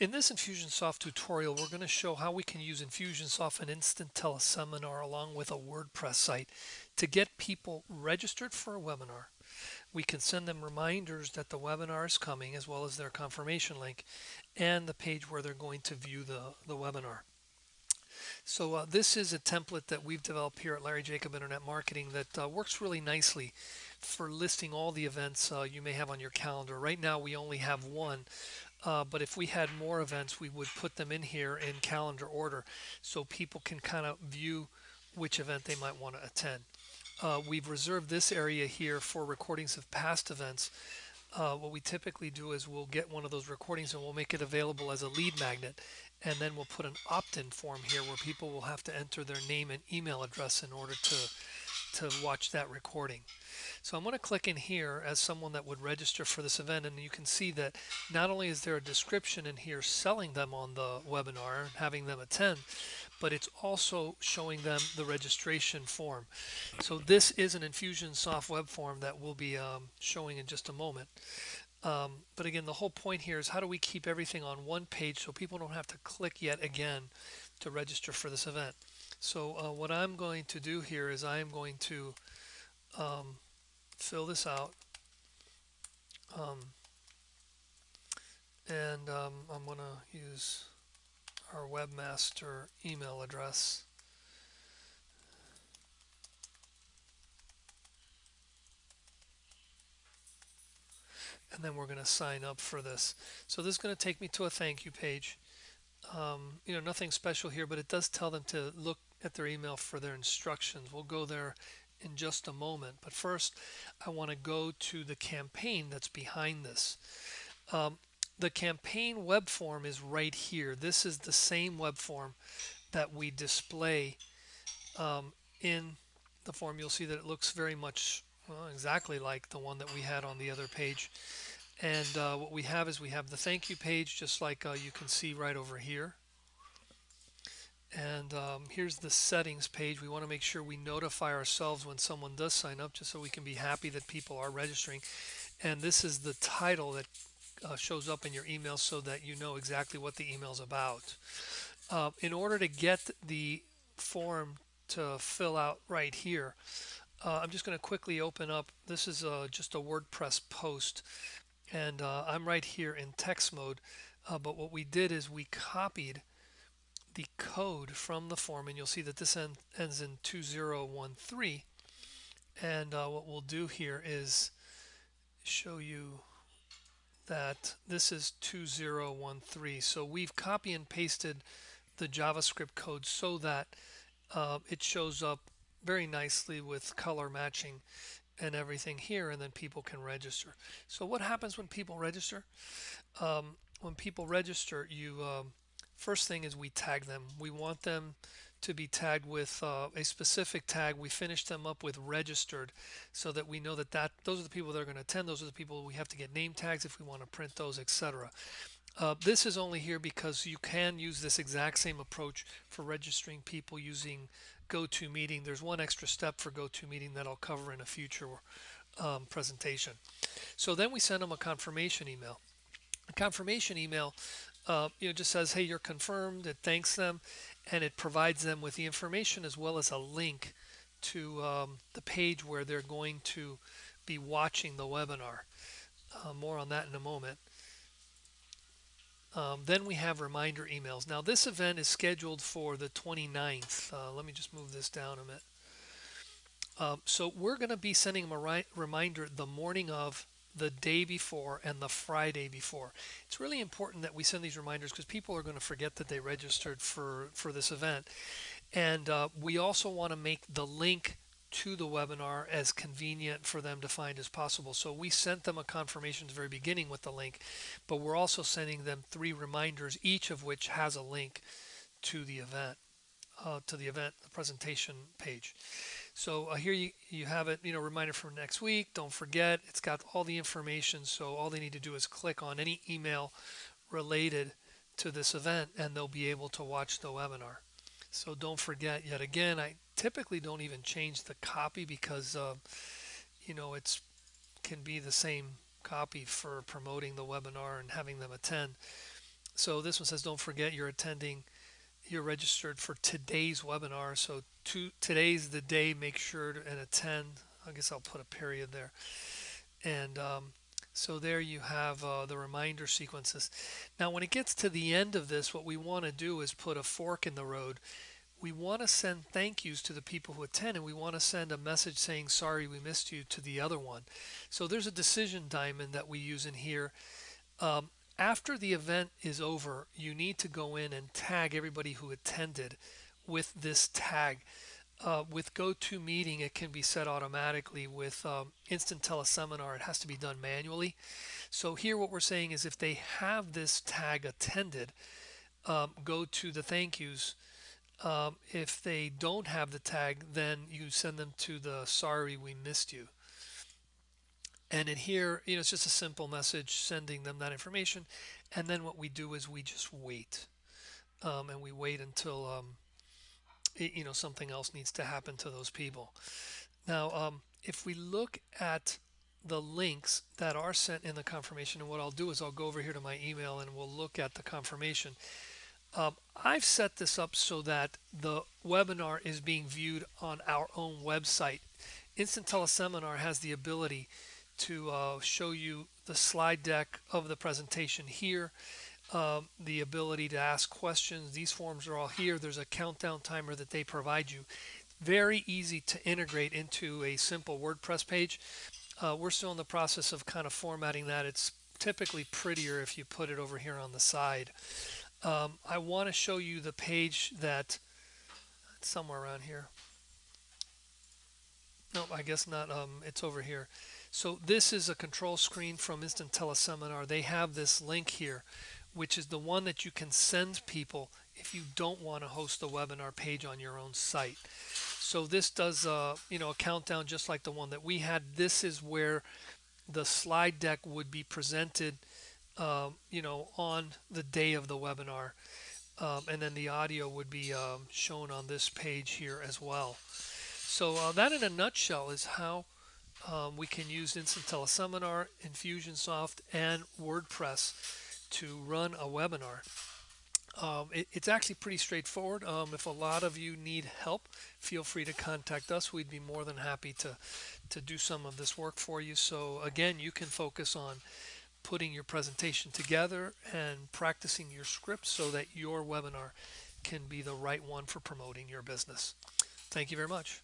In this Infusionsoft tutorial, we're going to show how we can use Infusionsoft and Instant Teleseminar along with a WordPress site to get people registered for a webinar. We can send them reminders that the webinar is coming, as well as their confirmation link and the page where they're going to view the webinar. So this is a template that we've developed here at Larry Jacob Internet Marketing that works really nicely for listing all the events you may have on your calendar. Right now we only have one, but if we had more events, we would put them in here in calendar order so people can kind of view which event they might want to attend. We've reserved this area here for recordings of past events. What we typically do is we'll get one of those recordings and we'll make it available as a lead magnet, and then we'll put an opt-in form here where people will have to enter their name and email address in order to watch that recording. So I'm going to click in here as someone that would register for this event, and you can see that not only is there a description in here selling them on the webinar and having them attend, but it's also showing them the registration form. So this is an Infusionsoft web form that we'll be showing in just a moment. But again, the whole point here is how do we keep everything on one page so people don't have to click yet again to register for this event. So what I'm going to do here is I am going to fill this out, and I'm going to use our webmaster email address. And then we're going to sign up for this. So this is going to take me to a thank you page. Nothing special here, but it does tell them to look at their email for their instructions. We'll go there in just a moment. But first, I want to go to the campaign that's behind this. The campaign web form is right here. This is the same web form that we display in the form. You'll see that it looks very much exactly like the one that we had on the other page. And what we have is we have the thank you page, just like you can see right over here. And here's the settings page. We want to make sure we notify ourselves when someone does sign up, just so we can be happy that people are registering. And this is the title that shows up in your email so that you know exactly what the email is about. In order to get the form to fill out right here, I'm just going to quickly open up. This is just a WordPress post, and I'm right here in text mode. But what we did is we copied the code from the form, and you'll see that this ends in 2013. And what we'll do here is show you that this is 2013. So we've copy and pasted the JavaScript code so that it shows up very nicely with color matching and everything here, and then people can register. So what happens when people register? When people register, first thing is we tag them. We want them to be tagged with a specific tag. We finish them up with registered so that we know that those are the people that are going to attend. Those are the people we have to get name tags if we want to print those, etc. This is only here because you can use this exact same approach for registering people using GoToMeeting. There's one extra step for GoToMeeting that I'll cover in a future presentation. So then we send them a confirmation email. A confirmation email just says, hey, you're confirmed. It thanks them, and it provides them with the information as well as a link to the page where they're going to be watching the webinar. More on that in a moment. Then we have reminder emails. Now this event is scheduled for the 29th. Let me just move this down a minute. So we're going to be sending them a reminder the morning of, the day before, and the Friday before. It's really important that we send these reminders because people are going to forget that they registered for this event. And we also want to make the link to the webinar as convenient for them to find as possible. So we sent them a confirmation at the very beginning with the link, but we're also sending them 3 reminders, each of which has a link to the event, the presentation page. So here you have it, reminder for next week. Don't forget, it's got all the information. So all they need to do is click on any email related to this event, and they'll be able to watch the webinar. So don't forget, yet again, I typically don't even change the copy because it can be the same copy for promoting the webinar and having them attend. So this one says, don't forget you're registered for today's webinar. So today's the day, make sure to and attend. I guess I'll put a period there. And so there you have the reminder sequences. Now, when it gets to the end of this, what we want to do is put a fork in the road. We want to send thank yous to the people who attend, and we want to send a message saying, sorry, we missed you, to the other one. So there's a decision diamond that we use in here. Um, After the event is over, you need to go in and tag everybody who attended with this tag. With GoToMeeting, it can be set automatically. With Instant Teleseminar, it has to be done manually. So here what we're saying is if they have this tag attended, go to the thank yous. If they don't have the tag, then you send them to the sorry we missed you. And in here, it's just a simple message sending them that information. And then what we do is we just wait. And we wait until something else needs to happen to those people. Now, if we look at the links that are sent in the confirmation, and what I'll do is I'll go over here to my email and we'll look at the confirmation. I've set this up so that the webinar is being viewed on our own website. Instant Teleseminar has the ability to show you the slide deck of the presentation here, the ability to ask questions. These forms are all here. There's a countdown timer that they provide you. Very easy to integrate into a simple WordPress page. We're still in the process of kind of formatting that. It's typically prettier if you put it over here on the side. I want to show you the page that somewhere around here. No, I guess not. It's over here. So this is a control screen from Instant Teleseminar. They have this link here, which is the one that you can send people if you don't want to host a webinar page on your own site. So this does a countdown just like the one that we had. This is where the slide deck would be presented, on the day of the webinar. And then the audio would be shown on this page here as well. So that in a nutshell is how we can use Instant Teleseminar, Infusionsoft, and WordPress to run a webinar. It's actually pretty straightforward. If a lot of you need help, feel free to contact us. We'd be more than happy to do some of this work for you. So again, you can focus on putting your presentation together and practicing your script so that your webinar can be the right one for promoting your business. Thank you very much.